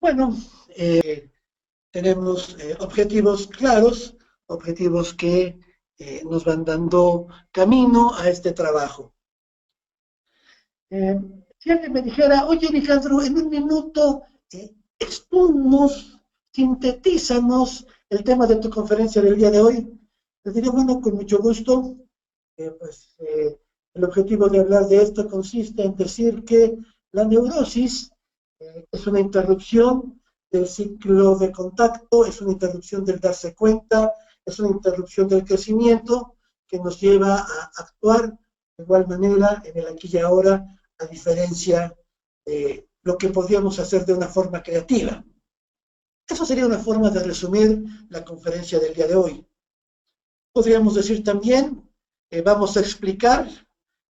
Bueno, tenemos objetivos claros, objetivos que nos van dando camino a este trabajo. Si alguien me dijera, oye Alejandro, en un minuto, expónnos, sintetízanos el tema de tu conferencia del día de hoy, les diría, bueno, con mucho gusto. El objetivo de hablar de esto consiste en decir que la neurosis es una interrupción del ciclo de contacto, es una interrupción del darse cuenta, es una interrupción del crecimiento que nos lleva a actuar de igual manera en el aquí y ahora, a diferencia de lo que podríamos hacer de una forma creativa. Eso sería una forma de resumir la conferencia del día de hoy. Podríamos decir también, vamos a explicar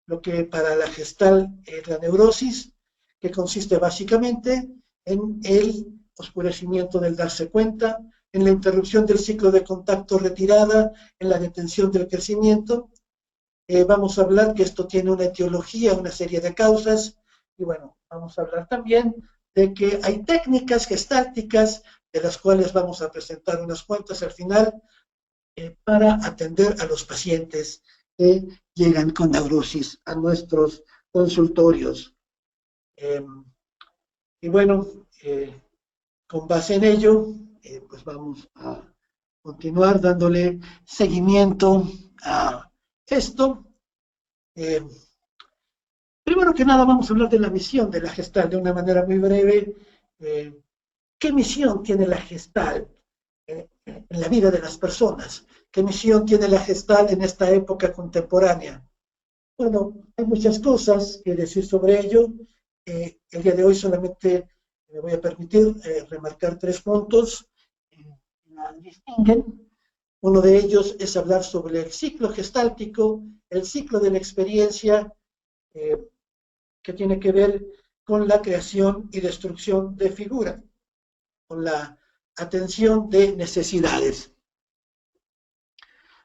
lo que para la Gestalt es la neurosis, que consiste básicamente en el oscurecimiento del darse cuenta, en la interrupción del ciclo de contacto retirada, en la detención del crecimiento. Vamos a hablar que esto tiene una etiología, una serie de causas, y bueno, vamos a hablar también de que hay técnicas gestálticas, de las cuales vamos a presentar unas cuantas al final, para atender a los pacientes que llegan con neurosis a nuestros consultorios. Y bueno, con base en ello, pues vamos a continuar dándole seguimiento a esto. Primero que nada vamos a hablar de la misión de la Gestalt de una manera muy breve. ¿Qué misión tiene la Gestalt en la vida de las personas? ¿Qué misión tiene la Gestalt en esta época contemporánea? Bueno, hay muchas cosas que decir sobre ello. El día de hoy solamente me voy a permitir remarcar 3 puntos que la distinguen. Uno de ellos es hablar sobre el ciclo gestáltico, el ciclo de la experiencia, que tiene que ver con la creación y destrucción de figuras, con la atención de necesidades.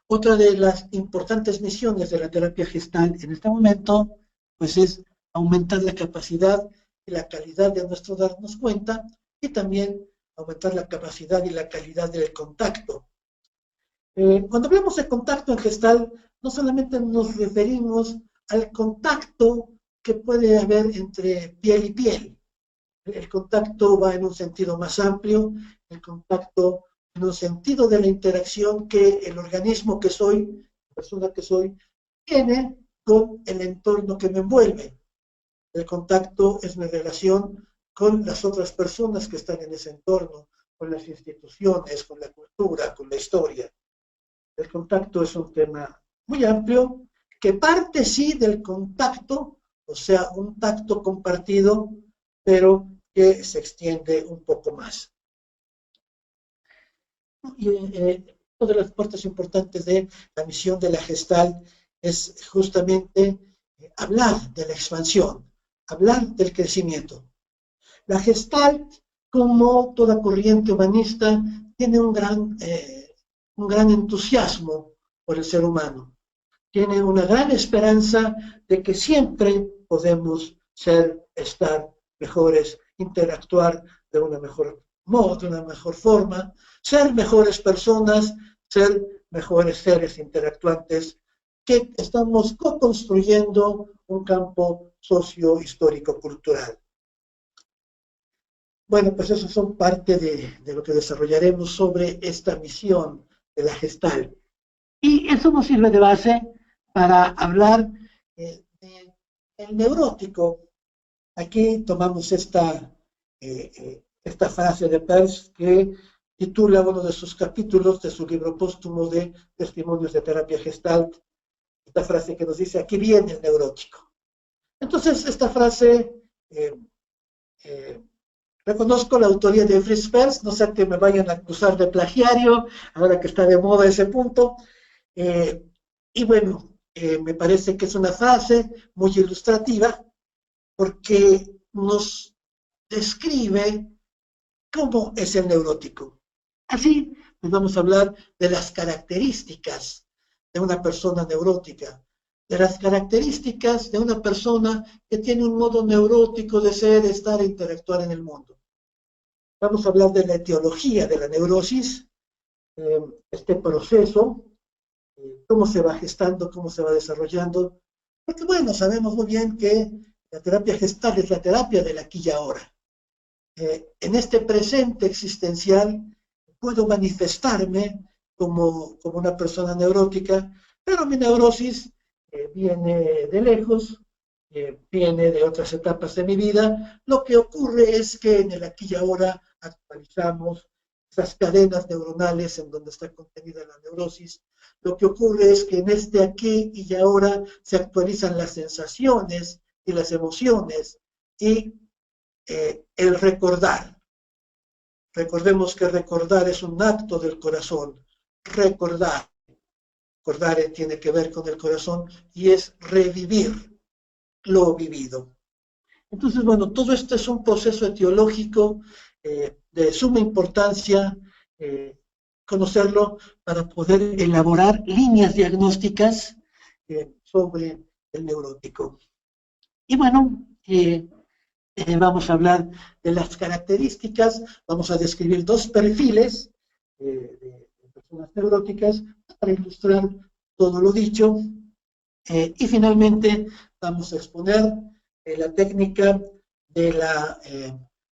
Otra de las importantes misiones de la terapia gestal en este momento, pues es aumentar la capacidad y la calidad de nuestro darnos cuenta y también aumentar la capacidad y la calidad del contacto. Cuando hablamos de contacto en gestal, no solamente nos referimos al contacto que puede haber entre piel y piel. El contacto va en un sentido más amplio, el contacto en un sentido de la interacción que el organismo que soy, la persona que soy, tiene con el entorno que me envuelve. El contacto es mi relación con las otras personas que están en ese entorno, con las instituciones, con la cultura, con la historia. El contacto es un tema muy amplio que parte sí del contacto, o sea, un tacto compartido, pero que se extiende un poco más. Y una de las partes importantes de la misión de la Gestalt es justamente hablar de la expansión, hablar del crecimiento. La Gestalt, como toda corriente humanista, tiene un gran entusiasmo por el ser humano. Tiene una gran esperanza de que siempre podemos ser, estar mejores, interactuar de una mejor modo, de una mejor forma, ser mejores personas, ser mejores seres interactuantes, que estamos co-construyendo un campo socio-histórico-cultural. Bueno, pues eso son parte de lo que desarrollaremos sobre esta misión de la Gestalt. Y eso nos sirve de base para hablar del neurótico. Aquí tomamos esta frase de Peirce que titula uno de sus capítulos de su libro póstumo de Testimonios de Terapia Gestalt, esta frase que nos dice, aquí viene el neurótico. Entonces, esta frase, reconozco la autoría de Fritz Perls, no sé que me vayan a acusar de plagiario, ahora que está de moda ese punto, y bueno, me parece que es una frase muy ilustrativa porque nos describe cómo es el neurótico. Así, pues vamos a hablar de las características de una persona neurótica, de las características de una persona que tiene un modo neurótico de ser, estar e interactuar en el mundo. Vamos a hablar de la etiología de la neurosis, este proceso, cómo se va gestando, cómo se va desarrollando, porque bueno, sabemos muy bien que la terapia gestal es la terapia del aquí y ahora. En este presente existencial puedo manifestarme como una persona neurótica, pero mi neurosis viene de lejos, viene de otras etapas de mi vida. Lo que ocurre es que en el aquí y ahora actualizamos esas cadenas neuronales en donde está contenida la neurosis. Lo que ocurre es que en este aquí y ahora se actualizan las sensaciones y las emociones y el recordar. Recordemos que recordar es un acto del corazón. Recordar. Recordar tiene que ver con el corazón y es revivir lo vivido. Entonces, bueno, todo esto es un proceso etiológico de suma importancia conocerlo para poder elaborar líneas diagnósticas sobre el neurótico. Y bueno, vamos a hablar de las características, vamos a describir dos perfiles de personas neuróticas para ilustrar todo lo dicho. Y finalmente vamos a exponer la técnica de la,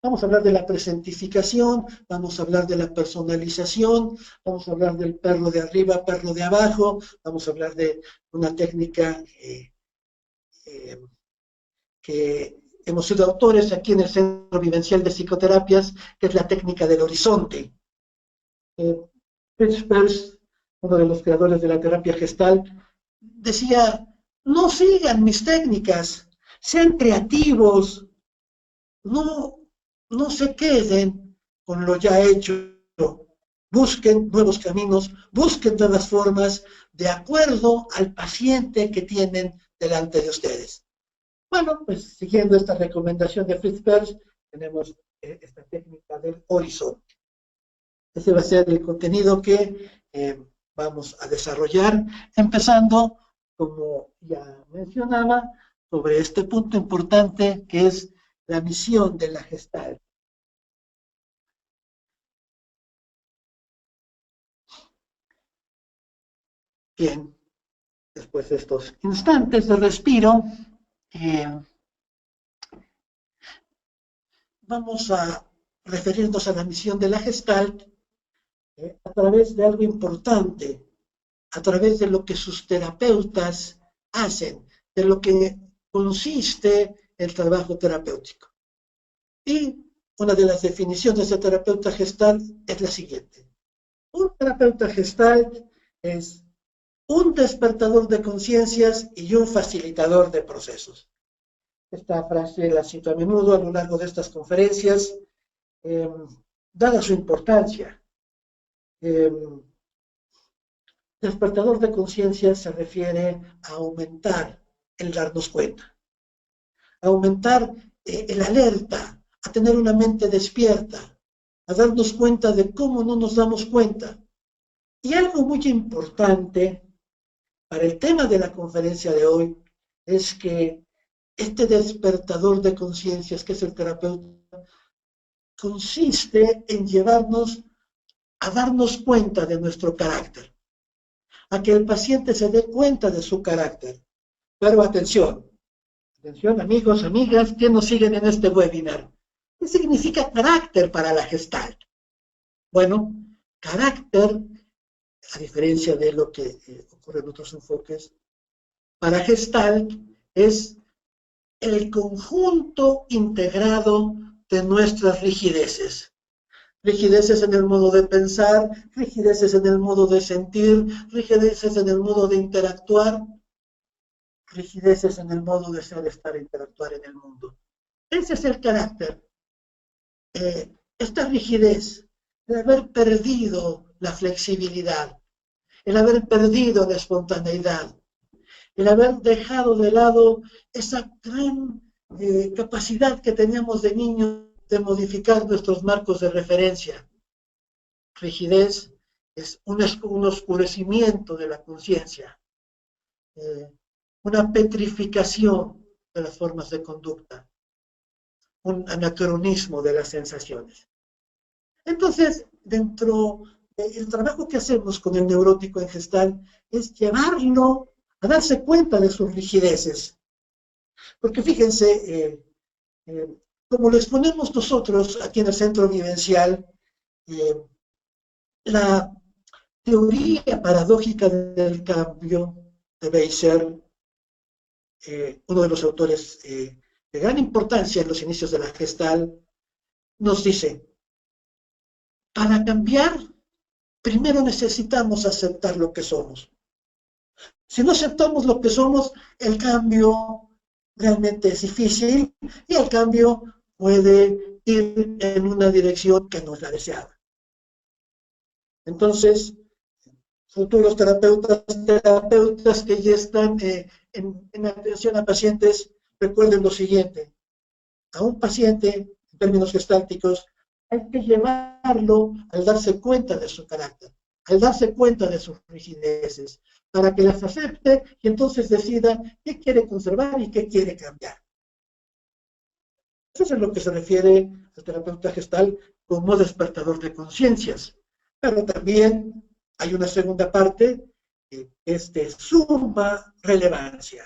vamos a hablar de la presentificación, vamos a hablar de la personalización, vamos a hablar del perro de arriba, perro de abajo, vamos a hablar de una técnica que hemos sido autores aquí en el Centro Vivencial de Psicoterapias, que es la técnica del horizonte. Fritz Perls, uno de los creadores de la terapia gestal, decía, no sigan mis técnicas, sean creativos, no se queden con lo ya hecho, busquen nuevos caminos, busquen nuevas formas de acuerdo al paciente que tienen delante de ustedes. Bueno, pues siguiendo esta recomendación de Fritz Perls, tenemos esta técnica del horizonte. Ese va a ser el contenido que vamos a desarrollar, empezando, como ya mencionaba, sobre este punto importante que es la misión de la Gestalt. Bien, después de estos instantes de respiro, vamos a referirnos a la misión de la Gestalt a través de algo importante, a través de lo que sus terapeutas hacen, de lo que consiste el trabajo terapéutico. Y una de las definiciones de terapeuta gestalt es la siguiente. Un terapeuta gestalt es un despertador de conciencias y un facilitador de procesos. Esta frase la cito a menudo a lo largo de estas conferencias, dada su importancia. Despertador de conciencia se refiere a aumentar el darnos cuenta, a aumentar el alerta, a tener una mente despierta, a darnos cuenta de cómo no nos damos cuenta. Y algo muy importante para el tema de la conferencia de hoy es que este despertador de conciencias que es el terapeuta consiste en llevarnos a darnos cuenta de nuestro carácter, a que el paciente se dé cuenta de su carácter. Pero atención, atención amigos, amigas, que nos siguen en este webinar. ¿Qué significa carácter para la Gestalt? Bueno, carácter, a diferencia de lo que ocurre en otros enfoques, para Gestalt es el conjunto integrado de nuestras rigideces. Rigideces en el modo de pensar, rigideces en el modo de sentir, rigideces en el modo de interactuar, rigideces en el modo de ser, estar, interactuar en el mundo. Ese es el carácter. Esta rigidez, el haber perdido la flexibilidad, el haber perdido la espontaneidad, el haber dejado de lado esa gran capacidad que teníamos de niños de modificar nuestros marcos de referencia. Rigidez es un oscurecimiento de la conciencia, una petrificación de las formas de conducta, un anacronismo de las sensaciones. Entonces, dentro del trabajo que hacemos con el neurótico en Gestalt es llevarlo a darse cuenta de sus rigideces. Porque fíjense, como lo exponemos nosotros aquí en el centro vivencial, eh, la teoría paradójica del cambio de Beiser, uno de los autores de gran importancia en los inicios de la Gestalt, nos dice, para cambiar, primero necesitamos aceptar lo que somos. Si no aceptamos lo que somos, el cambio realmente es difícil y el cambio puede ir en una dirección que no es la deseada. Entonces, futuros terapeutas que ya están en atención a pacientes, recuerden lo siguiente, a un paciente, en términos gestálticos, hay que llevarlo al darse cuenta de su carácter, al darse cuenta de sus rigideces, para que las acepte y entonces decida qué quiere conservar y qué quiere cambiar. Eso es a lo que se refiere al terapeuta gestal como despertador de conciencias. Pero también hay una segunda parte que es de suma relevancia.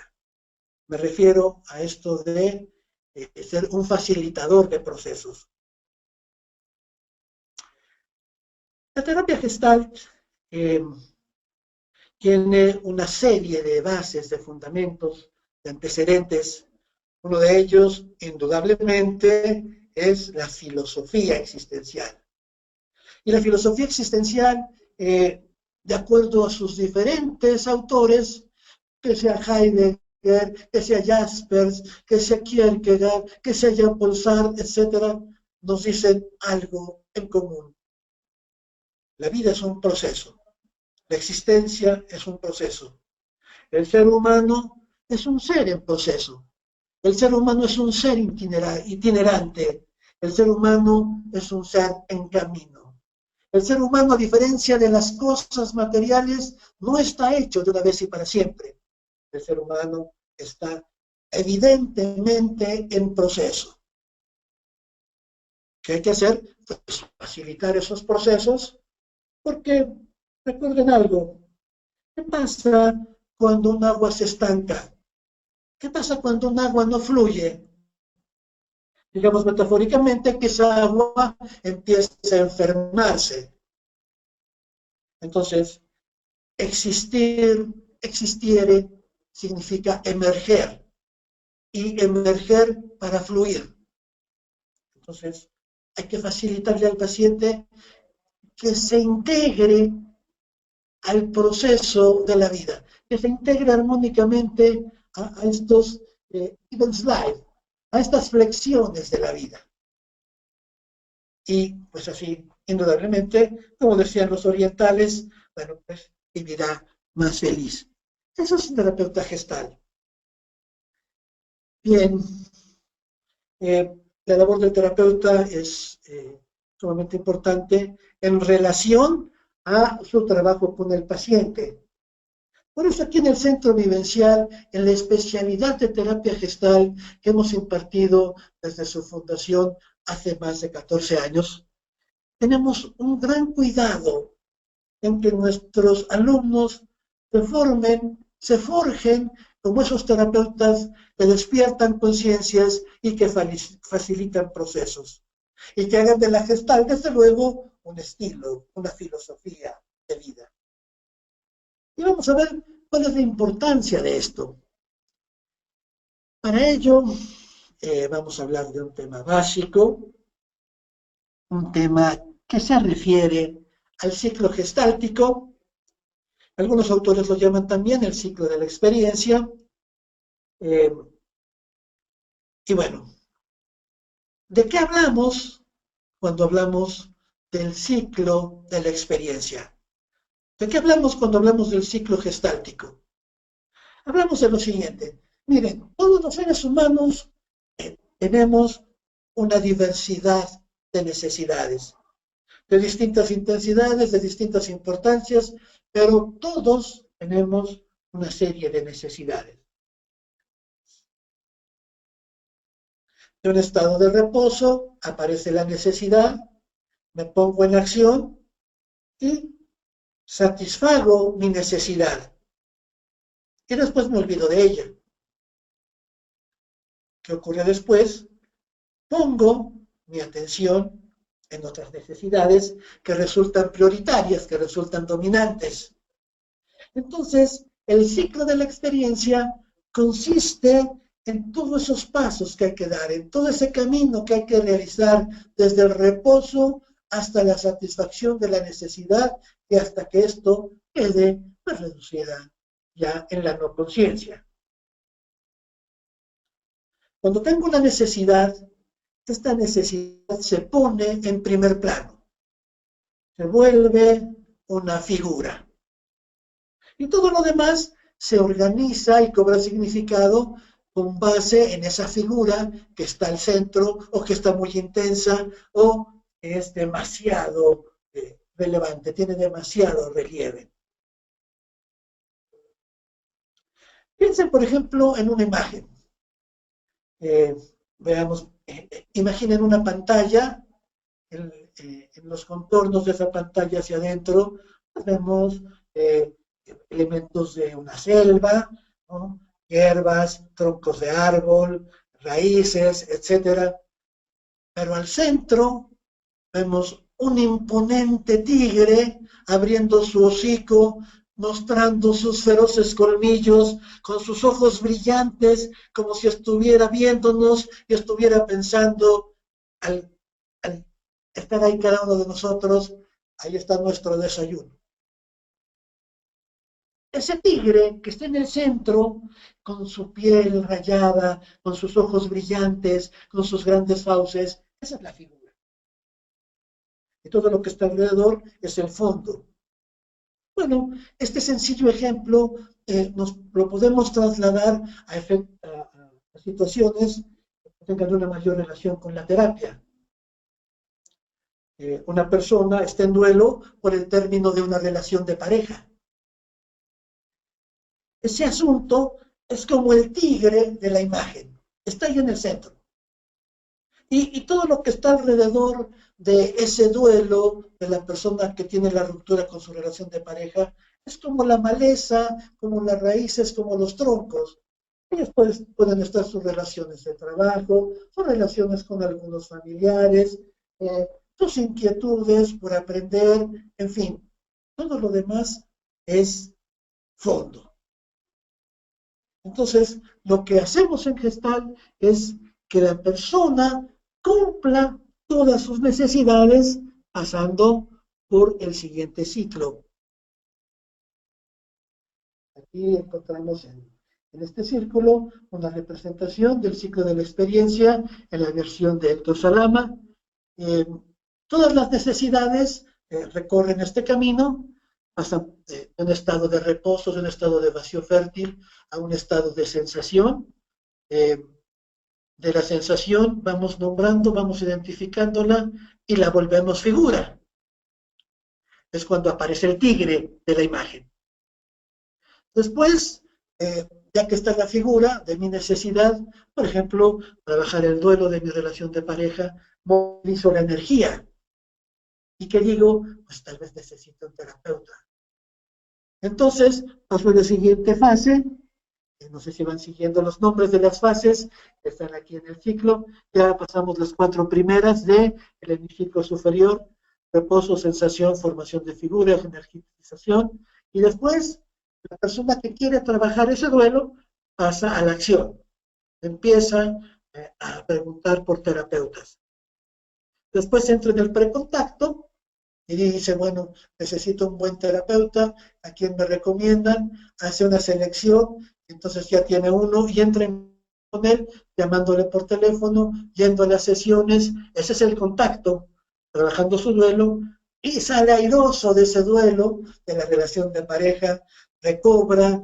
Me refiero a esto de ser un facilitador de procesos. La terapia Gestalt tiene una serie de bases, de fundamentos, de antecedentes. Uno de ellos, indudablemente, es la filosofía existencial. Y la filosofía existencial, de acuerdo a sus diferentes autores, que sea Heidegger, que sea Jaspers, que sea Kierkegaard, que sea Jean-Paul Sartre, etc., nos dicen algo en común. La vida es un proceso. La existencia es un proceso. El ser humano es un ser en proceso. El ser humano es un ser itinerante. El ser humano es un ser en camino. El ser humano, a diferencia de las cosas materiales, no está hecho de una vez y para siempre. El ser humano está evidentemente en proceso. ¿Qué hay que hacer? Pues facilitar esos procesos, porque recuerden algo. ¿Qué pasa cuando un agua se estanca? ¿Qué pasa cuando un agua no fluye? Digamos metafóricamente que esa agua empieza a enfermarse. Entonces, existiere, significa emerger, y emerger para fluir. Entonces, hay que facilitarle al paciente que se integre al proceso de la vida, que se integre armónicamente a estos even slide, a estas flexiones de la vida. Y pues así, indudablemente, como decían los orientales, bueno, pues vivirá más feliz. Eso es un terapeuta gestal. Bien, la labor del terapeuta es sumamente importante en relación a su trabajo con el paciente. Por eso aquí en el Centro Vivencial, en la especialidad de terapia gestal que hemos impartido desde su fundación hace más de 14 años, tenemos un gran cuidado en que nuestros alumnos se forjen como esos terapeutas que despiertan conciencias y que facilitan procesos. Y que hagan de la gestal, desde luego, un estilo, una filosofía de vida. Y vamos a ver cuál es la importancia de esto. Para ello, vamos a hablar de un tema básico, un tema que se refiere al ciclo gestáltico. Algunos autores lo llaman también el ciclo de la experiencia. Y bueno, ¿de qué hablamos cuando hablamos del ciclo de la experiencia? ¿De qué hablamos cuando hablamos del ciclo gestáltico? Hablamos de lo siguiente. Miren, todos los seres humanos tenemos una diversidad de necesidades, de distintas intensidades, de distintas importancias, pero todos tenemos una serie de necesidades. De un estado de reposo aparece la necesidad me pongo en acción y satisfago mi necesidad. Y después me olvido de ella. ¿Qué ocurre después? Pongo mi atención en otras necesidades que resultan prioritarias, que resultan dominantes. Entonces, el ciclo de la experiencia consiste en todos esos pasos que hay que dar, en todo ese camino que hay que realizar desde el reposo hasta la satisfacción de la necesidad y hasta que esto quede reducida ya en la no conciencia. Cuando tengo una necesidad, esta necesidad se pone en primer plano, se vuelve una figura. Y todo lo demás se organiza y cobra significado con base en esa figura que está al centro o que está muy intensa o es demasiado relevante, tiene demasiado relieve. Piensen, por ejemplo, en una imagen. Veamos, imaginen una pantalla, en los contornos de esa pantalla hacia adentro vemos elementos de una selva, ¿no? Hierbas, troncos de árbol, raíces, etc. Pero al centro vemos un imponente tigre abriendo su hocico, mostrando sus feroces colmillos, con sus ojos brillantes, como si estuviera viéndonos y estuviera pensando, al estar ahí cada uno de nosotros, ahí está nuestro desayuno. Ese tigre que está en el centro, con su piel rayada, con sus ojos brillantes, con sus grandes fauces, esa es la figura. Y todo lo que está alrededor es el fondo. Bueno, este sencillo ejemplo nos lo podemos trasladar a situaciones que tengan una mayor relación con la terapia. Una persona está en duelo por el término de una relación de pareja. Ese asunto es como el tigre de la imagen, está ahí en el centro. Y todo lo que está alrededor de ese duelo de la persona que tiene la ruptura con su relación de pareja es como la maleza, como las raíces, como los troncos. Ellos pueden estar sus relaciones de trabajo, sus relaciones con algunos familiares, sus inquietudes por aprender, en fin, todo lo demás es fondo. Entonces, lo que hacemos en Gestalt es que la persona cumpla todas sus necesidades pasando por el siguiente ciclo. Aquí encontramos en este círculo una representación del ciclo de la experiencia en la versión de Héctor Salama. Todas las necesidades recorren este camino, pasan de un estado de reposo, de un estado de vacío fértil, a un estado de sensación. De la sensación vamos nombrando, vamos identificándola y la volvemos figura. Es cuando aparece el tigre de la imagen. Después, ya que está la figura de mi necesidad, por ejemplo, trabajar el duelo de mi relación de pareja, movilizo la energía. ¿Y qué digo? Pues tal vez necesito un terapeuta. Entonces, paso a la siguiente fase. No sé si van siguiendo los nombres de las fases que están aquí en el ciclo. Ya pasamos las 4 primeras del hemisferio superior: reposo, sensación, formación de figuras, energización. Y después, la persona que quiere trabajar ese duelo pasa a la acción. Empieza a preguntar por terapeutas. Después entra en el precontacto y dice, bueno, necesito un buen terapeuta, ¿a quién me recomiendan? Hace una selección, entonces ya tiene uno y entra con él, llamándole por teléfono, yendo a las sesiones. Ese es el contacto, trabajando su duelo, y sale airoso de ese duelo, de la relación de pareja, recobra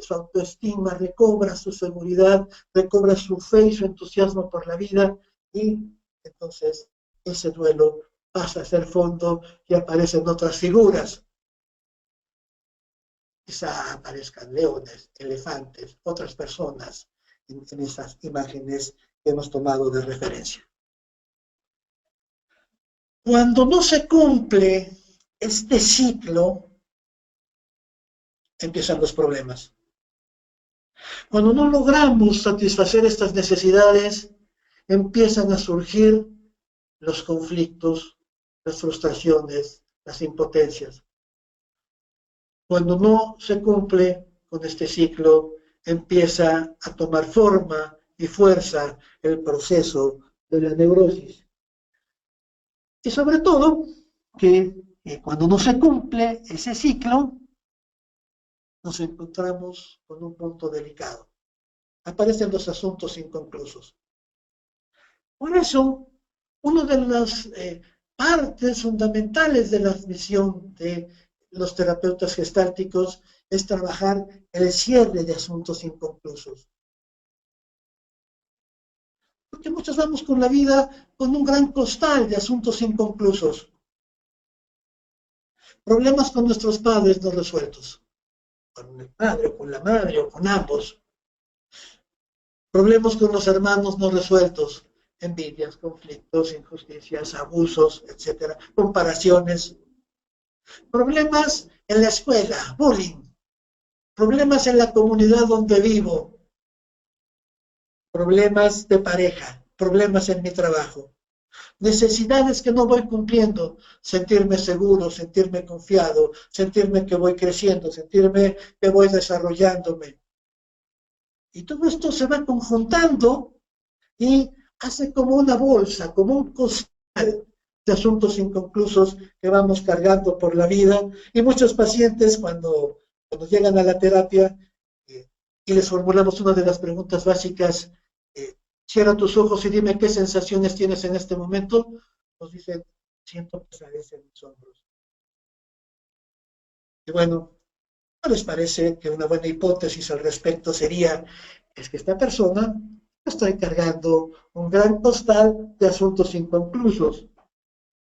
su autoestima, recobra su seguridad, recobra su fe y su entusiasmo por la vida, y entonces ese duelo pasa a ser fondo y aparecen otras figuras. Quizá aparezcan leones, elefantes, otras personas en esas imágenes que hemos tomado de referencia. Cuando no se cumple este ciclo, empiezan los problemas. Cuando no logramos satisfacer estas necesidades, empiezan a surgir los conflictos, las frustraciones, las impotencias. Cuando no se cumple con este ciclo, empieza a tomar forma y fuerza el proceso de la neurosis. Y sobre todo, que cuando no se cumple ese ciclo, nos encontramos con un punto delicado. Aparecen los asuntos inconclusos. Por eso, una de las partes fundamentales de la misión de los terapeutas gestálticos es trabajar el cierre de asuntos inconclusos. Porque muchos vamos con la vida con un gran costal de asuntos inconclusos. Problemas con nuestros padres no resueltos. Con el padre o con la madre o con ambos. Problemas con los hermanos no resueltos. Envidias, conflictos, injusticias, abusos, etc. Comparaciones. Problemas en la escuela, bullying. Problemas en la comunidad donde vivo. Problemas de pareja. Problemas en mi trabajo. Necesidades que no voy cumpliendo. Sentirme seguro, sentirme confiado, sentirme que voy creciendo, sentirme que voy desarrollándome. Y todo esto se va conjuntando y hace como una bolsa, como un costal de asuntos inconclusos que vamos cargando por la vida. Y muchos pacientes cuando llegan a la terapia y les formulamos una de las preguntas básicas, cierra tus ojos y dime qué sensaciones tienes en este momento, nos dicen, siento pesadez en mis hombros. Y bueno, ¿no les parece que una buena hipótesis al respecto sería, es que esta persona está cargando un gran costal de asuntos inconclusos?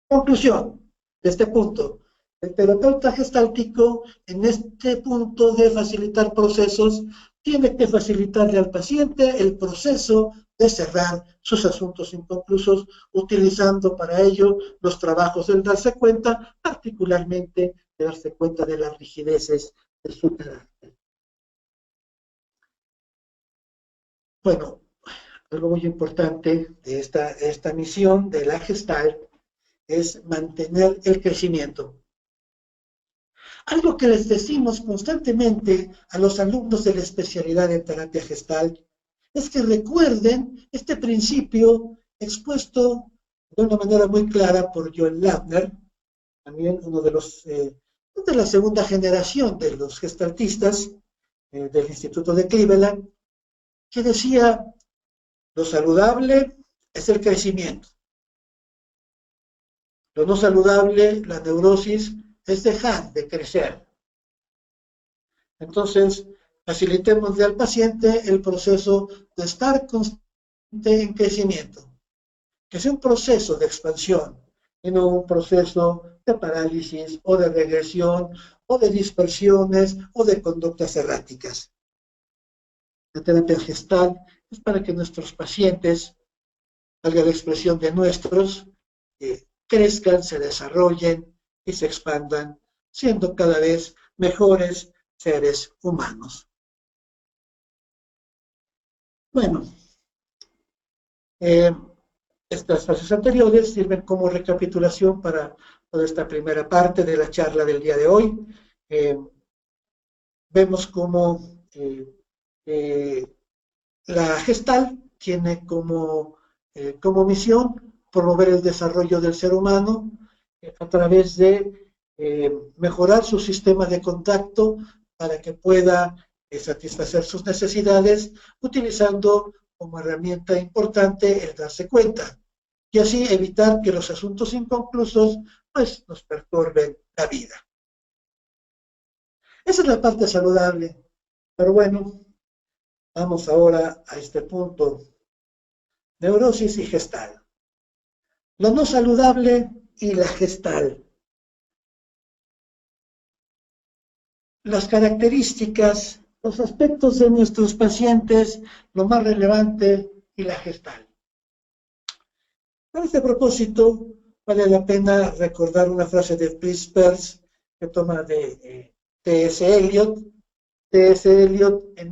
Conclusión de este punto. El terapeuta gestáltico, en este punto de facilitar procesos, tiene que facilitarle al paciente el proceso de cerrar sus asuntos inconclusos, utilizando para ello los trabajos del darse cuenta, particularmente de darse cuenta de las rigideces de su carácter. Bueno, algo muy importante de esta misión de la Gestalt es mantener el crecimiento. Algo que les decimos constantemente a los alumnos de la especialidad en terapia Gestalt es que recuerden este principio expuesto de una manera muy clara por Joel Lavner, también uno de la segunda generación de los gestaltistas del Instituto de Cleveland, que decía, lo saludable es el crecimiento. Lo no saludable, la neurosis, es dejar de crecer. Entonces, facilitémosle al paciente el proceso de estar constante en crecimiento. Que sea un proceso de expansión y no un proceso de parálisis o de regresión o de dispersiones o de conductas erráticas. La terapia gestal es para que nuestros pacientes, valga la expresión de nuestros, crezcan, se desarrollen y se expandan, siendo cada vez mejores seres humanos. Bueno, estas fases anteriores sirven como recapitulación para toda esta primera parte de la charla del día de hoy. Vemos cómo la Gestalt tiene como misión promover el desarrollo del ser humano a través de mejorar su sistema de contacto para que pueda satisfacer sus necesidades, utilizando como herramienta importante el darse cuenta, y así evitar que los asuntos inconclusos pues, nos perturben la vida. Esa es la parte saludable, pero bueno, vamos ahora a este punto, neurosis y Gestalt. Lo no saludable y la Gestalt. Las características, los aspectos de nuestros pacientes, lo más relevante y la Gestalt. A este propósito, Vale la pena recordar una frase de Fritz Perls que toma de T.S. Eliot. T.S. Eliot, en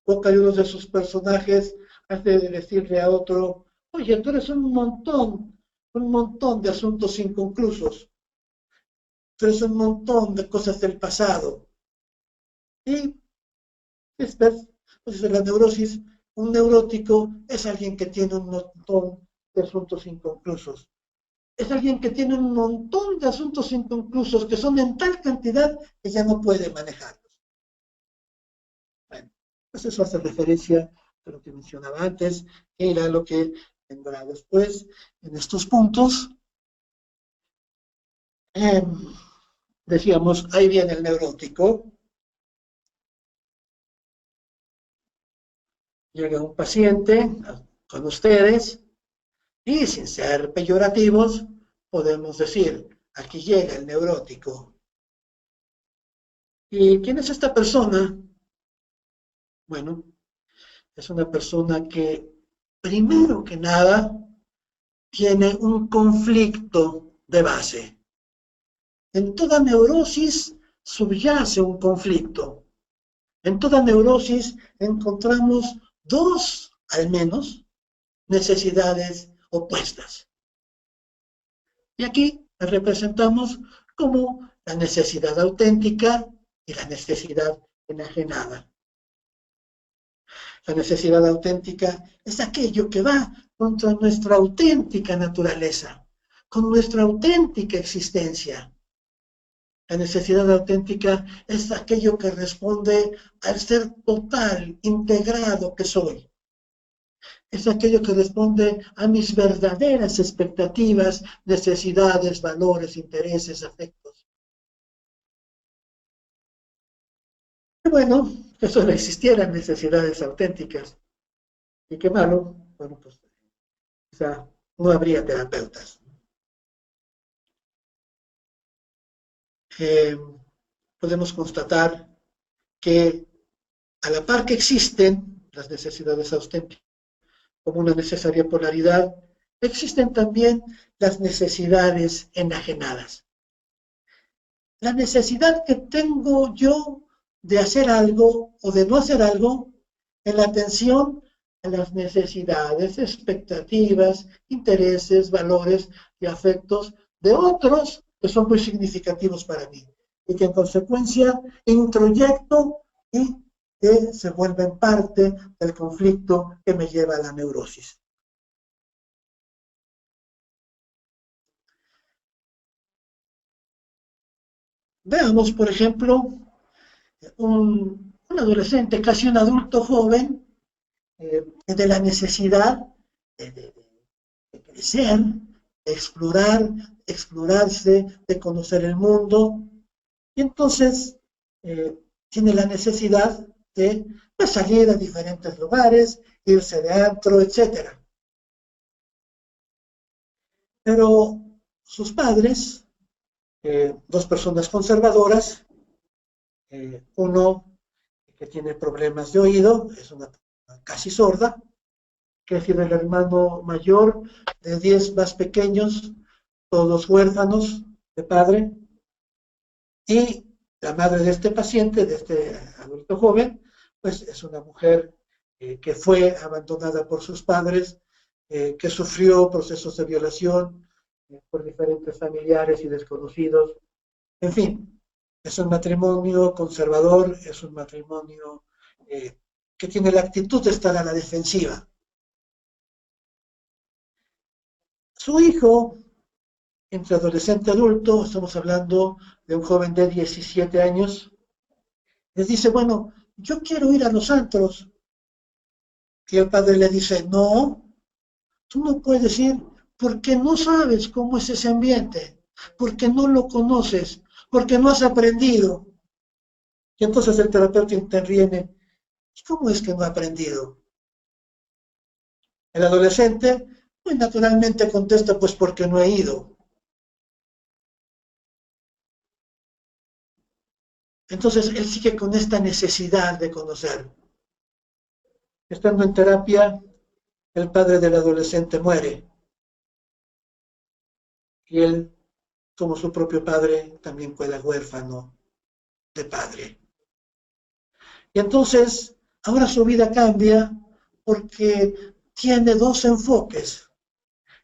boca de uno de sus personajes, hace de decirle a otro: oye, tú eres un montón de asuntos inconclusos, tú eres un montón de cosas del pasado. Y entonces, en la neurosis, un neurótico es alguien que tiene un montón de asuntos inconclusos. Es alguien que tiene un montón de asuntos inconclusos que son en tal cantidad que ya no puede manejarlos. Bueno, pues eso hace referencia a lo que mencionaba antes, que era lo que vendrá después en estos puntos. Eh, Decíamos, ahí viene el neurótico. Llega un paciente con ustedes y, sin ser peyorativos, podemos decir, aquí llega el neurótico. ¿Y quién es esta persona? Bueno, es una persona que, primero que nada, tiene un conflicto de base. En toda neurosis subyace un conflicto. En toda neurosis encontramos dos, al menos, necesidades opuestas. Y aquí las representamos como la necesidad auténtica y la necesidad enajenada. La necesidad auténtica es aquello que va contra nuestra auténtica naturaleza, con nuestra auténtica existencia. La necesidad auténtica es aquello que responde al ser total, integrado que soy. Es aquello que responde a mis verdaderas expectativas, necesidades, valores, intereses, afectos. Y bueno, que solo existieran necesidades auténticas. Y qué malo, bueno, pues quizá no habría terapeutas. Eh, Podemos constatar que a la par que existen las necesidades auténticas como una necesaria polaridad, existen también las necesidades enajenadas. La necesidad que tengo yo de hacer algo o de no hacer algo en la atención a las necesidades, expectativas, intereses, valores y afectos de otros que son muy significativos para mí y que en consecuencia introyecto y que se vuelven parte del conflicto que me lleva a la neurosis. Veamos, por ejemplo, un adolescente, casi un adulto joven, de la necesidad de crecer, de explorar, explorarse, de conocer el mundo, y entonces tiene la necesidad de pues, salir a diferentes lugares, irse de antro, etc. Pero sus padres, dos personas conservadoras, uno que tiene problemas de oído, es una casi sorda, que es el hermano mayor de 10 más pequeños, todos huérfanos de padre, y la madre de este paciente, de este adulto joven, pues es una mujer que fue abandonada por sus padres, que sufrió procesos de violación por diferentes familiares y desconocidos. En fin, es un matrimonio conservador, es un matrimonio que tiene la actitud de estar a la defensiva. Su hijo, entre adolescente y adulto, estamos hablando de un joven de 17 años, les dice, bueno, yo quiero ir a los antros. Y el padre le dice, no, tú no puedes ir porque no sabes cómo es ese ambiente, porque no lo conoces, porque no has aprendido. Y entonces el terapeuta interviene, ¿y cómo es que no ha aprendido? El adolescente, muy naturalmente contesta, pues porque no he ido. Entonces él sigue con esta necesidad de conocer. Estando en terapia, el padre del adolescente muere. y él, como su propio padre, también queda huérfano de padre. Y entonces, ahora su vida cambia porque tiene dos enfoques,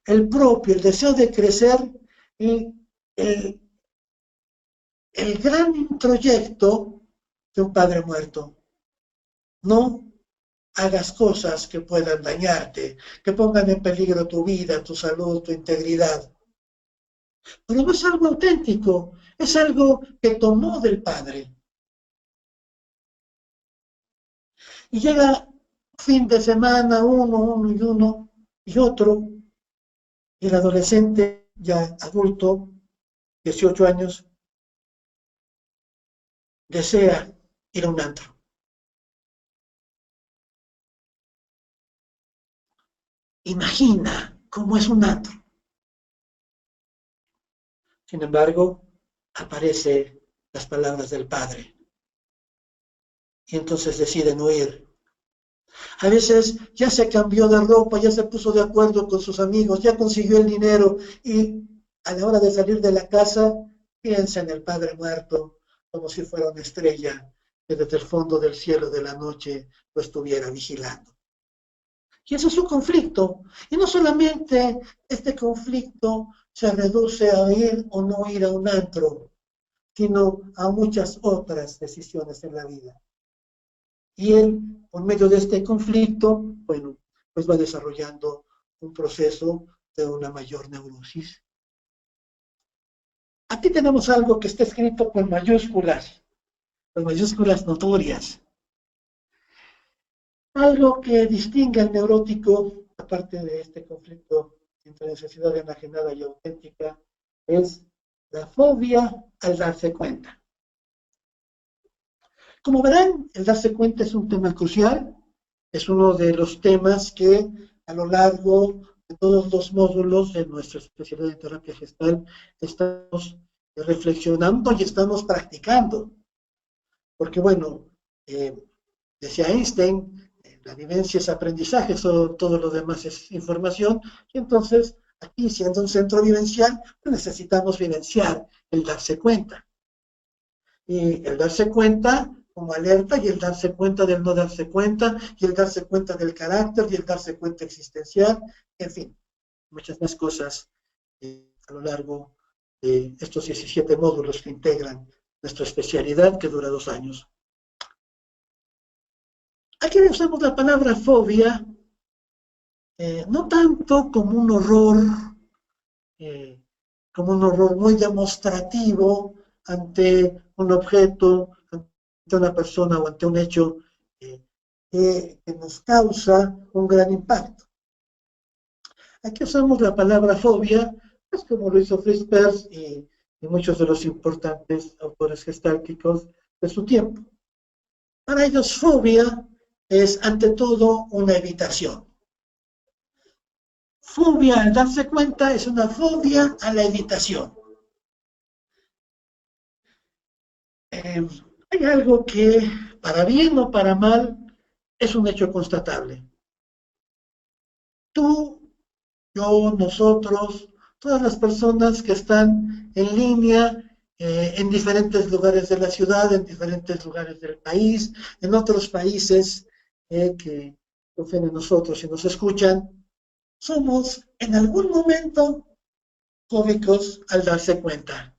el propio, el deseo de crecer y el, el gran introyecto de un padre muerto. No hagas cosas que puedan dañarte, que pongan en peligro tu vida, tu salud, tu integridad. Pero no es algo auténtico, es algo que tomó del padre. Y llega fin de semana, uno y otro, y el adolescente, ya adulto, 18 años, desea ir a un antro. Imagina cómo es un antro. Sin embargo, aparecen las palabras del padre. Y entonces deciden huir. A veces ya se cambió de ropa, ya se puso de acuerdo con sus amigos, ya consiguió el dinero y a la hora de salir de la casa piensa en el padre muerto como si fuera una estrella que desde el fondo del cielo de la noche lo estuviera vigilando. Y ese es su conflicto. Y no solamente este conflicto se reduce a ir o no ir a un antro, sino a muchas otras decisiones en la vida. Y él, por medio de este conflicto, bueno, pues va desarrollando un proceso de una mayor neurosis. Aquí tenemos algo que está escrito con mayúsculas notorias. Algo que distingue al neurótico, aparte de este conflicto entre necesidad enajenada y auténtica, es la fobia al darse cuenta. Como verán, el darse cuenta es un tema crucial, es uno de los temas que a lo largo de todos los módulos de nuestra especialidad de terapia gestal estamos reflexionando y estamos practicando. Porque bueno, decía Einstein, la vivencia es aprendizaje, todo lo demás es información, y entonces aquí siendo un centro vivencial, pues necesitamos vivenciar el darse cuenta. Y el darse cuenta como alerta y el darse cuenta del no darse cuenta y el darse cuenta del carácter y el darse cuenta existencial, en fin, muchas más cosas a lo largo de estos 17 módulos que integran nuestra especialidad que dura 2 años. Aquí usamos la palabra fobia, no tanto como un horror muy demostrativo ante un objeto, ante una persona o ante un hecho que nos causa un gran impacto. Aquí usamos la palabra fobia, pues como lo hizo Fritz Perls y muchos de los importantes autores gestálticos de su tiempo. Para ellos, fobia es ante todo una evitación. Fobia, al darse cuenta, es una fobia a la evitación. Hay algo que, para bien o para mal, es un hecho constatable. Tú, yo, nosotros, todas las personas que están en línea, en diferentes lugares de la ciudad, en diferentes lugares del país, en otros países que confían en nosotros y nos escuchan, somos en algún momento fóbicos al darse cuenta.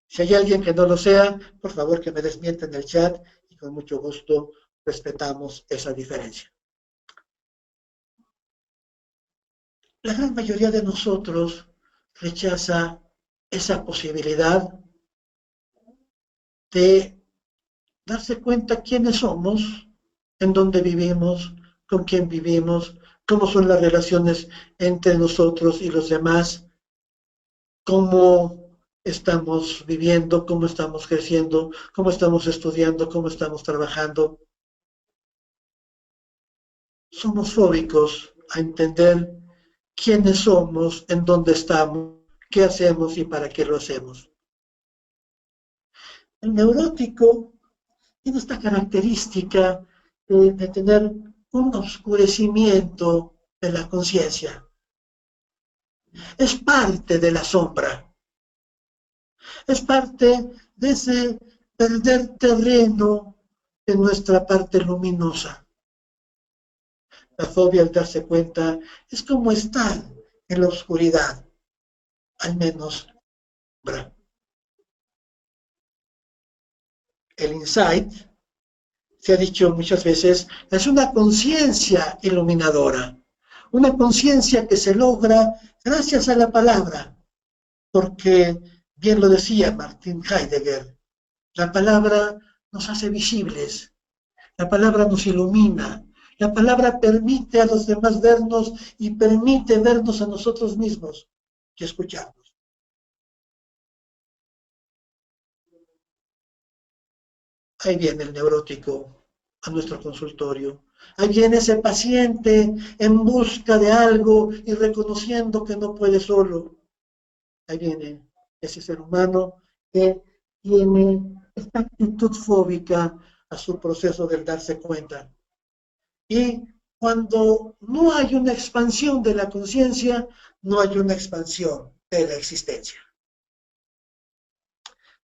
Si hay alguien que no lo sea, por favor que me desmienta en el chat y con mucho gusto respetamos esa diferencia. La gran mayoría de nosotros rechaza esa posibilidad de darse cuenta quiénes somos, en dónde vivimos, con quién vivimos, cómo son las relaciones entre nosotros y los demás, cómo estamos viviendo, cómo estamos creciendo, cómo estamos estudiando, cómo estamos trabajando. Somos fóbicos a entender quiénes somos, en dónde estamos, qué hacemos y para qué lo hacemos. El neurótico tiene esta característica de tener un oscurecimiento de la conciencia. es parte de la sombra, es parte de ese perder terreno en nuestra parte luminosa. La fobia, al darse cuenta, es como estar en la oscuridad, al menos sombra. El insight, se ha dicho muchas veces, es una conciencia iluminadora, una conciencia que se logra gracias a la palabra, porque, bien lo decía Martin Heidegger, la palabra nos hace visibles, la palabra nos ilumina, la palabra permite a los demás vernos y permite vernos a nosotros mismos y escucharnos. Ahí viene el neurótico a nuestro consultorio. Ahí viene ese paciente en busca de algo y reconociendo que no puede solo. Ahí viene ese ser humano que tiene esta actitud fóbica a su proceso del darse cuenta. Y cuando no hay una expansión de la conciencia, no hay una expansión de la existencia.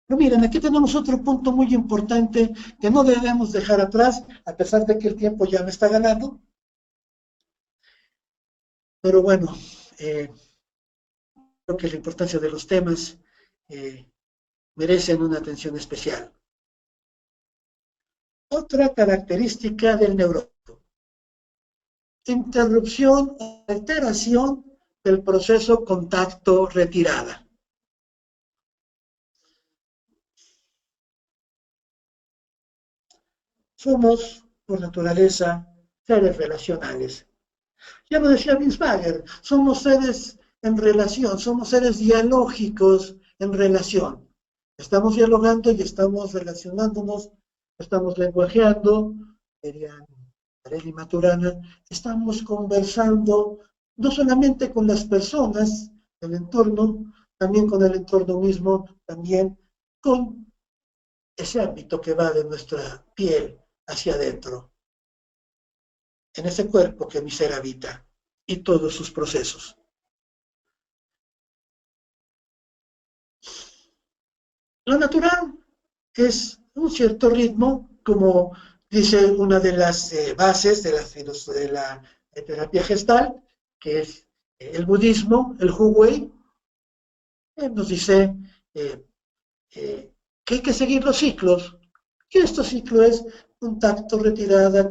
Pero miren, aquí tenemos otro punto muy importante que no debemos dejar atrás, a pesar de que el tiempo ya me está ganando. Pero bueno, creo que la importancia de los temas merecen una atención especial. Otra característica del neurótico: interrupción o alteración del proceso contacto-retirada. Somos, por naturaleza, seres relacionales. Ya lo decía Binswanger, somos seres en relación, somos seres dialógicos en relación. Estamos dialogando y estamos relacionándonos, estamos lenguajeando, dirían Areli Maturana, estamos conversando no solamente con las personas del entorno, también con el entorno mismo, también con ese ámbito que va de nuestra piel hacia adentro, en ese cuerpo que mi ser habita y todos sus procesos. Lo natural es un cierto ritmo, como dice una de las bases de la terapia gestal, que es el budismo, el Hu Wei, nos dice que hay que seguir los ciclos. Y estos ciclos es contacto, retirada,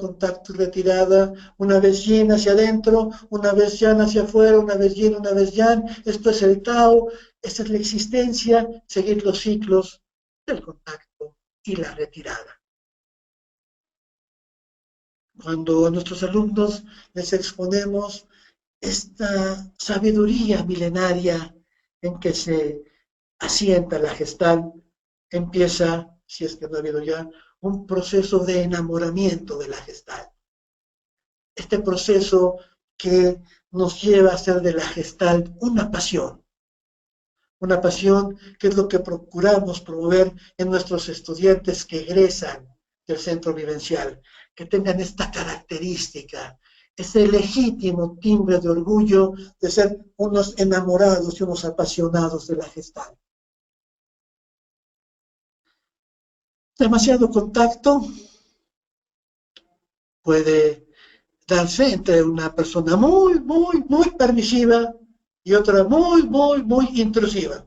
una vez yin hacia adentro, una vez yang hacia afuera, una vez yin, una vez yang. Esto es el Tao, esta es la existencia, seguir los ciclos del contacto y la retirada. Cuando a nuestros alumnos les exponemos esta sabiduría milenaria en que se asienta la gestal, empieza, si es que no ha habido ya, un proceso de enamoramiento de la gestal. Este proceso que nos lleva a hacer de la gestal una pasión que es lo que procuramos promover en nuestros estudiantes que egresan del centro vivencial, que tengan esta característica, ese legítimo timbre de orgullo de ser unos enamorados y unos apasionados de la gestal. Demasiado contacto puede darse entre una persona muy permisiva y otra muy intrusiva.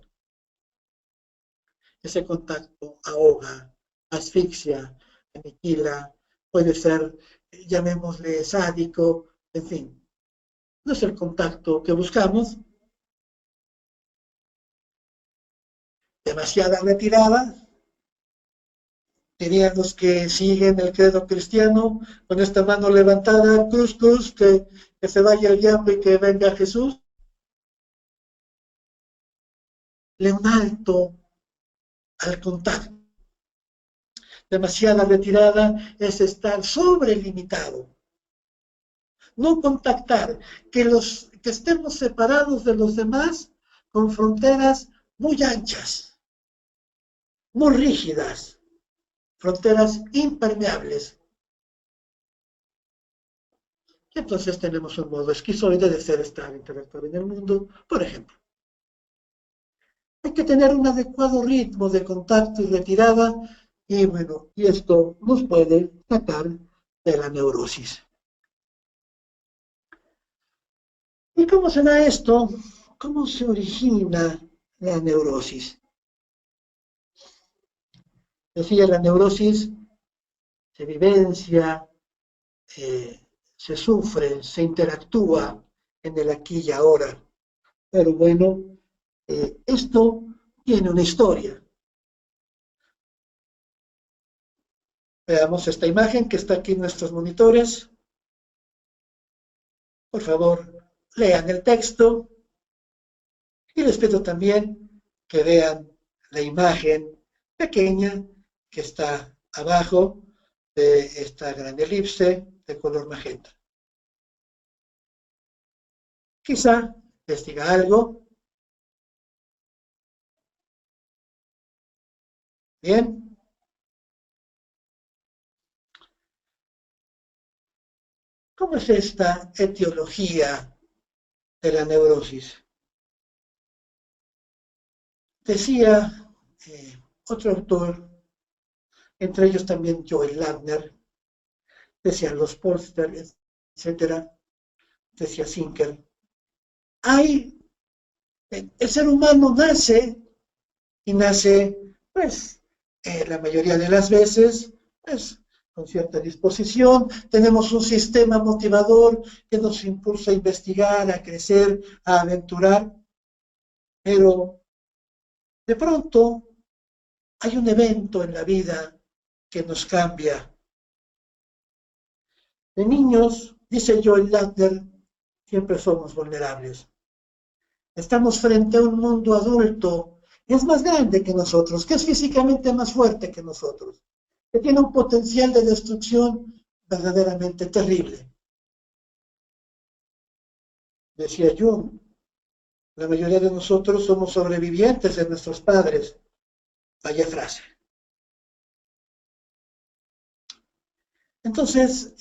Ese contacto ahoga, asfixia, aniquila, puede ser, llamémosle sádico, en fin. No es el contacto que buscamos. Demasiada retirada. Dirían los que siguen el credo cristiano, con esta mano levantada, cruz, que se vaya el diablo y que venga Jesús. Le un alto al contacto. Demasiada retirada es estar sobrelimitado. No contactar, que estemos separados de los demás con fronteras muy anchas, muy rígidas, fronteras impermeables. entonces tenemos un modo esquizoide de ser, estar, interactuar en el mundo, por ejemplo. Hay que tener un adecuado ritmo de contacto y retirada, y bueno, y esto nos puede sacar de la neurosis. ¿Y cómo se da esto? ¿Cómo se origina la neurosis? Decía, la neurosis se vivencia, se sufre, se interactúa en el aquí y ahora. Pero bueno, esto tiene una historia. Veamos esta imagen que está aquí en nuestros monitores. Por favor, lean el texto y les pido también que vean la imagen pequeña que está abajo de esta gran elipse de color magenta. Quizá les diga algo. Bien. ¿Cómo es esta etiología de la neurosis? Decía otro autor, entre ellos también Joel Lardner, decía los Polster, etcétera, decía Zinker. El ser humano nace, y nace, pues, la mayoría de las veces, pues, con cierta disposición. Tenemos un sistema motivador que nos impulsa a investigar, a crecer, a aventurar, pero de pronto hay un evento en la vida que nos cambia. De niños, dice Joel Lardner, siempre somos vulnerables. Estamos frente a un mundo adulto que es más grande que nosotros, que es físicamente más fuerte que nosotros, que tiene un potencial de destrucción verdaderamente terrible. Decía Jung, la mayoría de nosotros somos sobrevivientes de nuestros padres. Vaya frase. Entonces,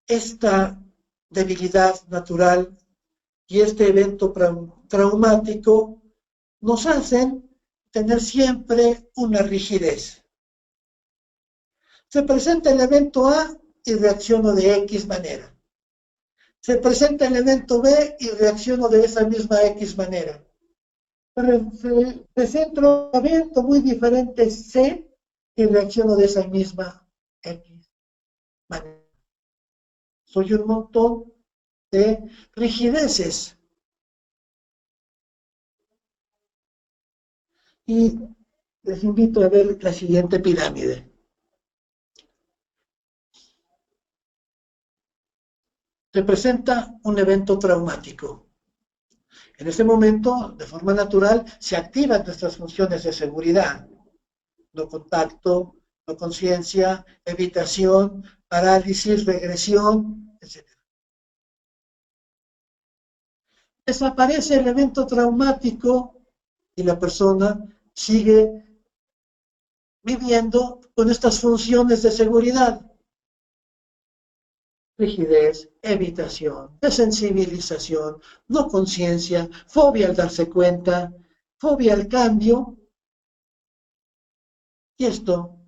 esta debilidad natural y este evento traumático nos hacen tener siempre una rigidez. Se presenta el evento A y reacciono de X manera. Se presenta el evento B y reacciono de esa misma X manera. Pero se presenta un evento muy diferente C y reacciono de esa misma X manera. Soy un montón de rigideces. Y les invito a ver la siguiente pirámide. Representa un evento traumático. En este momento, de forma natural, se activan nuestras funciones de seguridad. No contacto, no conciencia, evitación, parálisis, regresión, etc. Desaparece el evento traumático y la persona sigue viviendo con estas funciones de seguridad. Rigidez, evitación, desensibilización, no conciencia, fobia al darse cuenta, fobia al cambio. Y esto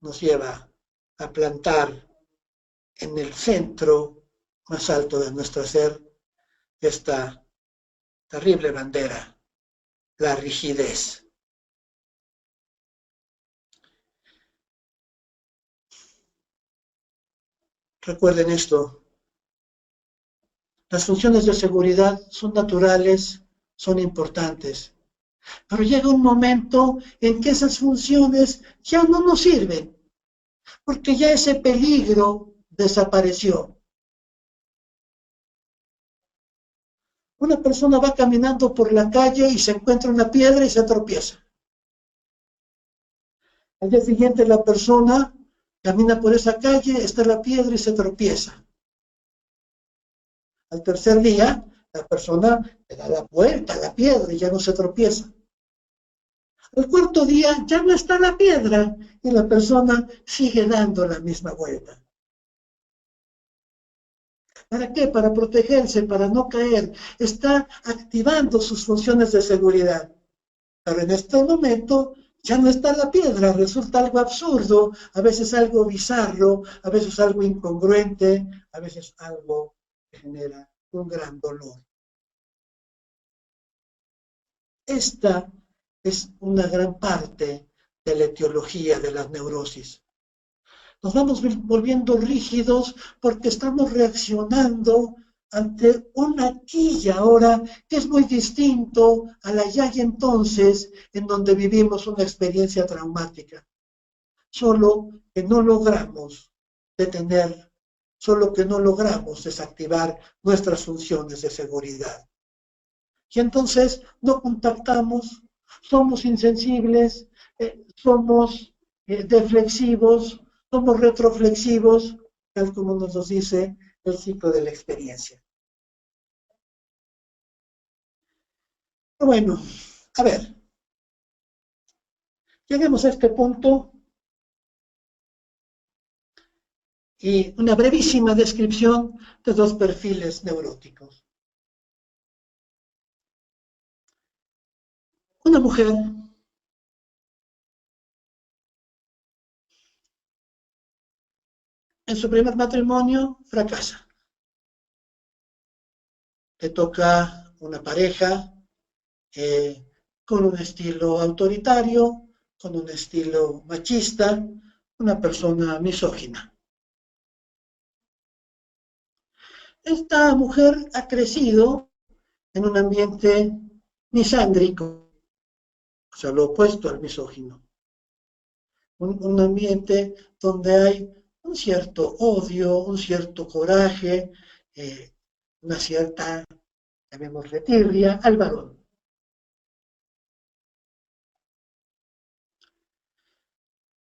nos lleva a plantar en el centro más alto de nuestro ser esta terrible bandera, la rigidez. Recuerden esto, las funciones de seguridad son naturales, son importantes, pero llega un momento en que esas funciones ya no nos sirven, porque ya ese peligro desapareció. Una persona va caminando por la calle y se encuentra una piedra y se tropieza. Al día siguiente la persona camina por esa calle, está la piedra y se tropieza. Al tercer día, la persona le da la vuelta a la piedra y ya no se tropieza. El cuarto día ya no está la piedra y la persona sigue dando la misma vuelta. ¿Para qué? Para protegerse, para no caer. Está activando sus funciones de seguridad. Pero en este momento ya no está la piedra, resulta algo absurdo, a veces algo bizarro, a veces algo incongruente, a veces algo que genera un gran dolor. Esta es una gran parte de la etiología de las neurosis. Nos vamos volviendo rígidos porque estamos reaccionando ante un aquí y ahora que es muy distinto al allá y entonces en donde vivimos una experiencia traumática. Solo que no logramos detener, solo que no logramos desactivar nuestras funciones de seguridad. Y entonces no contactamos, somos insensibles, somos deflexivos, somos retroflexivos, tal como nos lo dice el ciclo de la experiencia. Bueno, a ver, lleguemos a este punto y una brevísima descripción de dos perfiles neuróticos. Una mujer en su primer matrimonio fracasa. Le toca una pareja con un estilo autoritario, con un estilo machista, una persona misógina. Esta mujer ha crecido en un ambiente misándrico, o sea, lo opuesto al misógino. Un ambiente donde hay un cierto odio, un cierto coraje, una cierta, llamémosle tirria, al varón.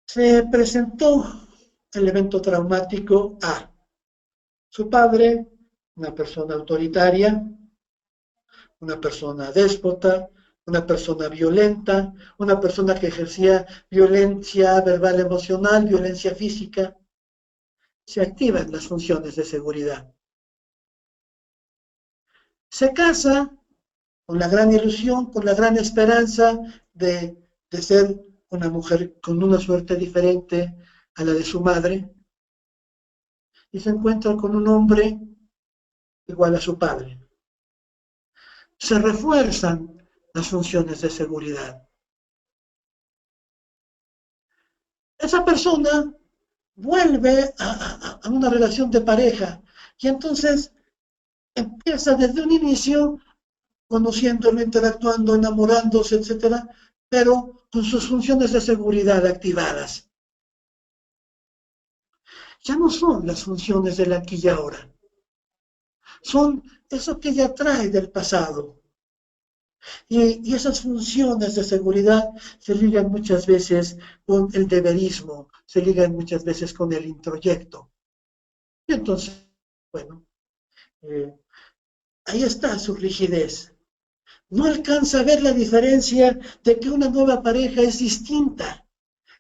Se presentó el evento traumático a su padre, una persona autoritaria, una persona déspota, una persona violenta, una persona que ejercía violencia verbal emocional, violencia física. Se activan las funciones de seguridad. Se casa con la gran ilusión, con la gran esperanza de ser una mujer con una suerte diferente a la de su madre, y se encuentra con un hombre igual a su padre. Se refuerzan las funciones de seguridad. Esa persona vuelve a una relación de pareja y entonces empieza desde un inicio conociéndolo, interactuando, enamorándose, etcétera, pero con sus funciones de seguridad activadas. Ya no son las funciones del aquí y ahora, son eso que ella trae del pasado. Y esas funciones de seguridad se ligan muchas veces con el deberismo, se ligan muchas veces con el introyecto. Y entonces, bueno, ahí está su rigidez. No alcanza a ver la diferencia de que una nueva pareja es distinta,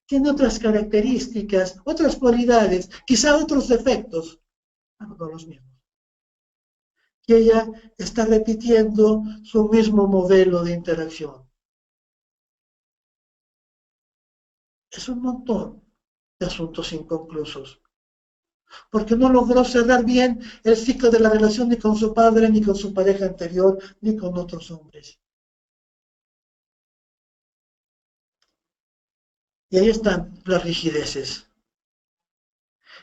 tiene otras características, otras cualidades, quizá otros defectos, no los mismos. Y ella está repitiendo su mismo modelo de interacción. Es un montón de asuntos inconclusos, porque no logró cerrar bien el ciclo de la relación ni con su padre, ni con su pareja anterior, ni con otros hombres. Y ahí están las rigideces.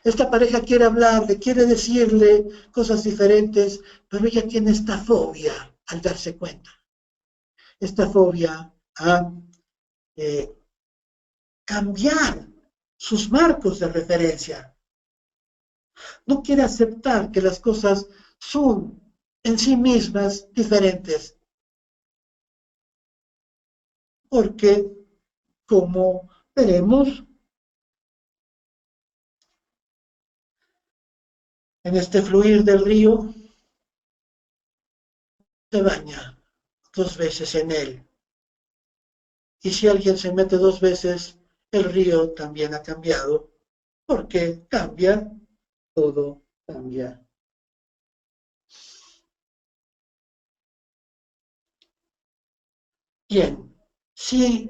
Esta pareja quiere hablarle, quiere decirle cosas diferentes, pero ella tiene esta fobia al darse cuenta. Esta fobia a cambiar sus marcos de referencia. No quiere aceptar que las cosas son en sí mismas diferentes. Porque, como veremos, en este fluir del río, se baña 2 veces en él. y si alguien se mete 2 veces, el río también ha cambiado, porque cambia, todo cambia. Bien, si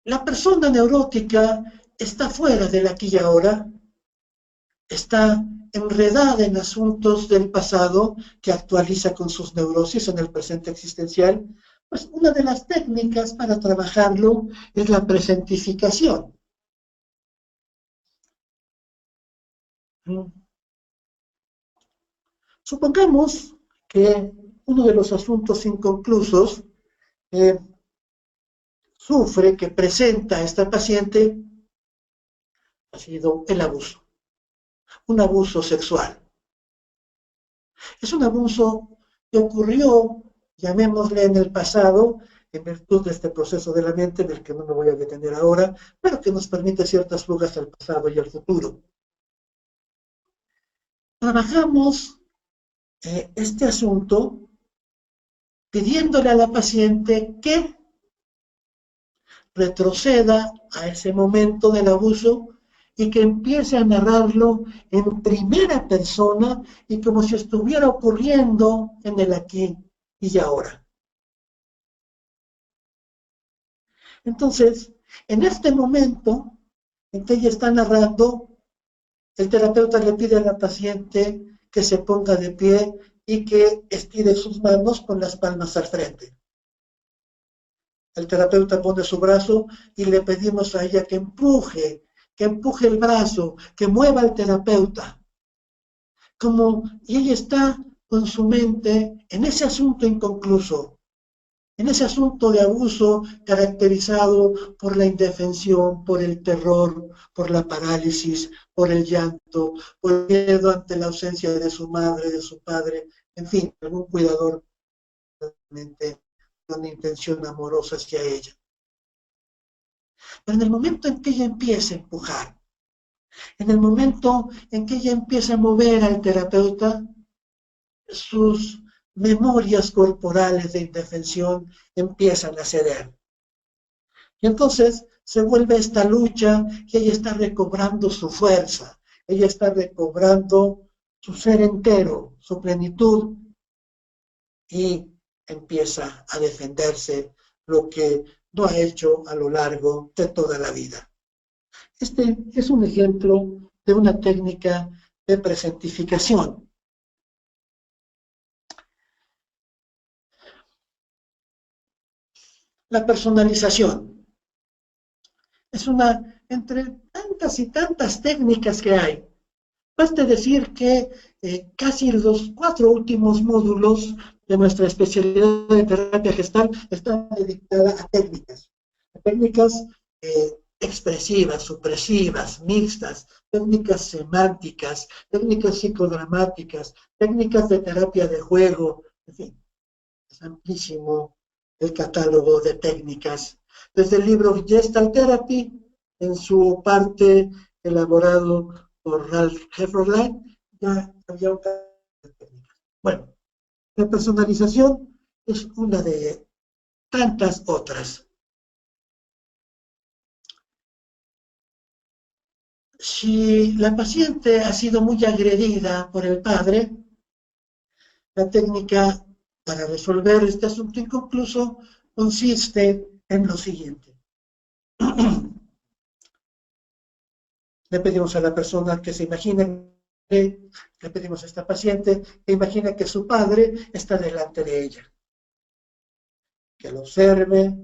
la persona neurótica está fuera del aquí y ahora, está enredada en asuntos del pasado que actualiza con sus neurosis en el presente existencial, pues una de las técnicas para trabajarlo es la presentificación. Supongamos que uno de los asuntos inconclusos sufre, que presenta esta paciente, ha sido el abuso, un abuso sexual. Es un abuso que ocurrió, llamémosle en el pasado, en virtud de este proceso de la mente, del que no me voy a detener ahora, pero que nos permite ciertas fugas al pasado y al futuro. Trabajamos este asunto pidiéndole a la paciente que retroceda a ese momento del abuso y que empiece a narrarlo en primera persona y como si estuviera ocurriendo en el aquí y ahora. Entonces, en este momento en que ella está narrando, el terapeuta le pide a la paciente que se ponga de pie y que estire sus manos con las palmas al frente. El terapeuta pone su brazo y le pedimos a ella que empuje el brazo, que mueva al terapeuta. Y ella está con su mente en ese asunto inconcluso, en ese asunto de abuso caracterizado por la indefensión, por el terror, por la parálisis, por el llanto, por el miedo ante la ausencia de su madre, de su padre, en fin, algún cuidador realmente con intención amorosa hacia ella. Pero en el momento en que ella empieza a empujar, en el momento en que ella empieza a mover al terapeuta, sus memorias corporales de indefensión empiezan a ceder. Y entonces se vuelve esta lucha y ella está recobrando su fuerza, ella está recobrando su ser entero, su plenitud, y empieza a defenderse, lo que no ha hecho a lo largo de toda la vida. Este es un ejemplo de una técnica de presentificación. La personalización es una, entre tantas y tantas técnicas que hay. Basta decir que casi los 4 últimos módulos de nuestra especialidad de terapia gestal están dedicadas a técnicas expresivas, supresivas, mixtas, técnicas semánticas, técnicas psicodramáticas, técnicas de terapia de juego, en fin, es amplísimo el catálogo de técnicas. Desde el libro Gestalt Therapy, en su parte elaborado por Ralph Hefferlein, ya había un catálogo de técnicas. Bueno, la personalización es una de tantas otras. Si la paciente ha sido muy agredida por el padre, la técnica para resolver este asunto inconcluso consiste en lo siguiente. Le pedimos a la persona que se imagine, le pedimos a esta paciente que imagine que su padre está delante de ella, que lo observe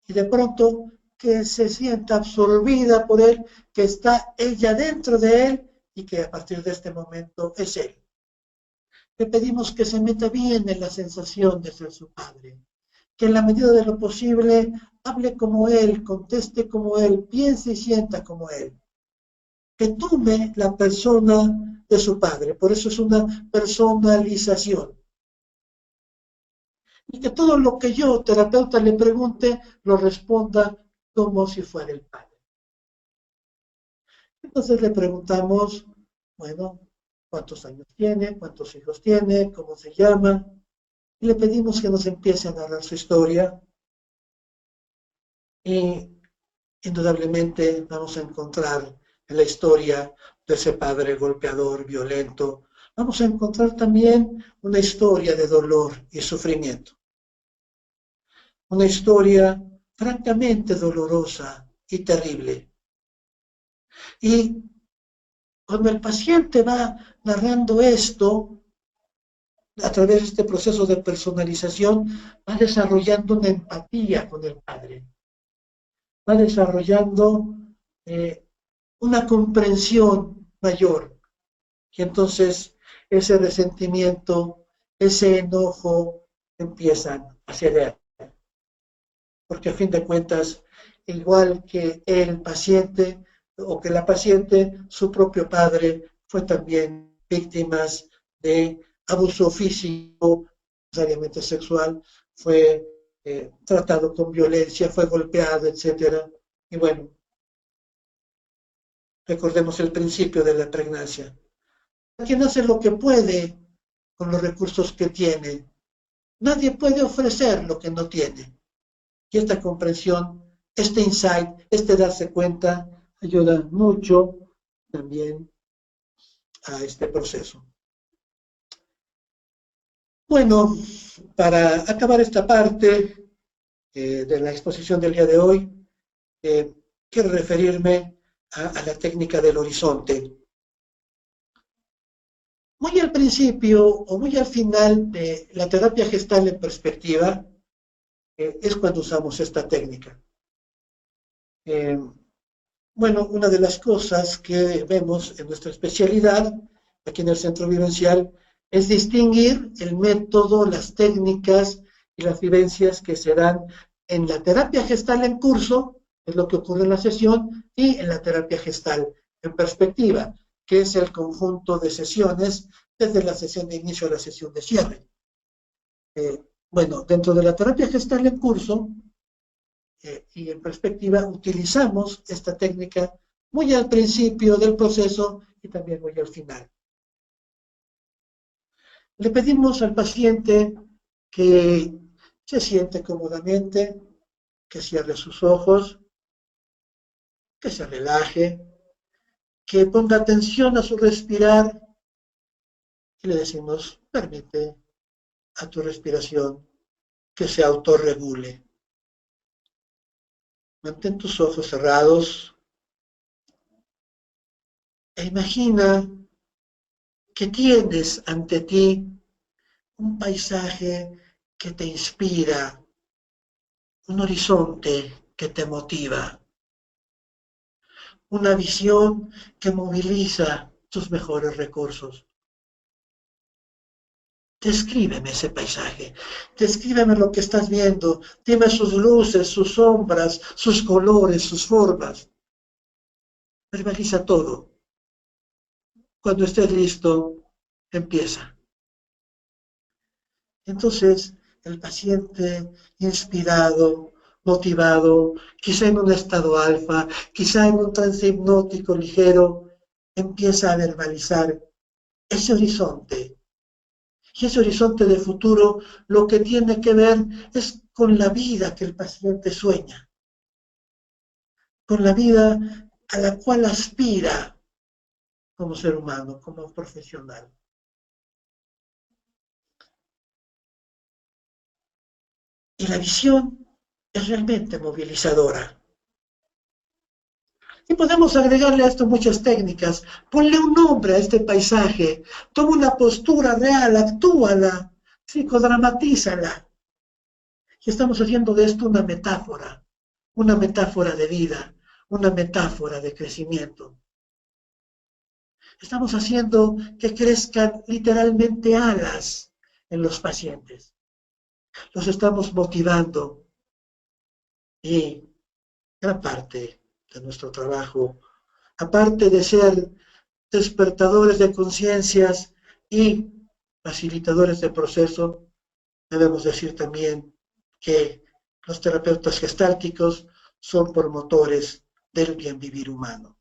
y de pronto que se sienta absorbida por él, que está ella dentro de él y que a partir de este momento es él. Le pedimos que se meta bien en la sensación de ser su padre, que en la medida de lo posible hable como él, conteste como él, piense y sienta como él, que tome la persona de su padre, por eso es una personalización. Y que todo lo que yo, terapeuta, le pregunte, lo responda como si fuera el padre. Entonces le preguntamos, bueno, ¿cuántos años tiene? ¿Cuántos hijos tiene? ¿Cómo se llama? Y le pedimos que nos empiece a narrar su historia. Y indudablemente vamos a encontrar en la historia de ese padre golpeador, violento, vamos a encontrar también una historia de dolor y sufrimiento. Una historia francamente dolorosa y terrible. Y cuando el paciente va narrando esto, a través de este proceso de personalización, va desarrollando una empatía con el padre, va desarrollando una comprensión mayor. Y entonces ese resentimiento, ese enojo empiezan a ceder. Porque a fin de cuentas, igual que el paciente o que la paciente, su propio padre fue también víctima de abuso físico, necesariamente sexual, fue tratado con violencia, fue golpeado, etc. Y bueno, recordemos el principio de la pregnancia. Quien hace lo que puede con los recursos que tiene. Nadie puede ofrecer lo que no tiene. Y esta comprensión, este insight, este darse cuenta, ayuda mucho también a este proceso. Bueno, para acabar esta parte de la exposición del día de hoy, quiero referirme a la técnica del horizonte. Muy al principio o muy al final de la terapia gestal en perspectiva, es cuando usamos esta técnica. Bueno, una de las cosas que vemos en nuestra especialidad, aquí en el centro vivencial, es distinguir el método, las técnicas y las vivencias que se dan en la terapia gestal en curso, es lo que ocurre en la sesión, y en la terapia gestal en perspectiva, que es el conjunto de sesiones desde la sesión de inicio a la sesión de cierre. Bueno, dentro de la terapia gestal en curso y en perspectiva utilizamos esta técnica muy al principio del proceso y también muy al final. Le pedimos al paciente que se siente cómodamente, que cierre sus ojos, que se relaje, que ponga atención a su respirar y le decimos, permite a tu respiración que se autorregule. Mantén tus ojos cerrados e imagina que tienes ante ti un paisaje que te inspira, un horizonte que te motiva, una visión que moviliza tus mejores recursos. Descríbeme ese paisaje, descríbeme lo que estás viendo, dime sus luces, sus sombras, sus colores, sus formas. Verbaliza todo. Cuando estés listo, empieza. Entonces, el paciente inspirado, motivado, quizá en un estado alfa, quizá en un trance hipnótico ligero, empieza a verbalizar ese horizonte. Y ese horizonte de futuro lo que tiene que ver es con la vida que el paciente sueña, con la vida a la cual aspira como ser humano, como profesional. Y la visión es realmente movilizadora. Y podemos agregarle a esto muchas técnicas. Ponle un nombre a este paisaje, toma una postura real, actúala, psicodramatízala. Y estamos haciendo de esto una metáfora de vida, una metáfora de crecimiento. Estamos haciendo que crezcan literalmente alas en los pacientes. Los estamos motivando y gran parte de nuestro trabajo, aparte de ser despertadores de conciencias y facilitadores de proceso, debemos decir también que los terapeutas gestálticos son promotores del bien vivir humano.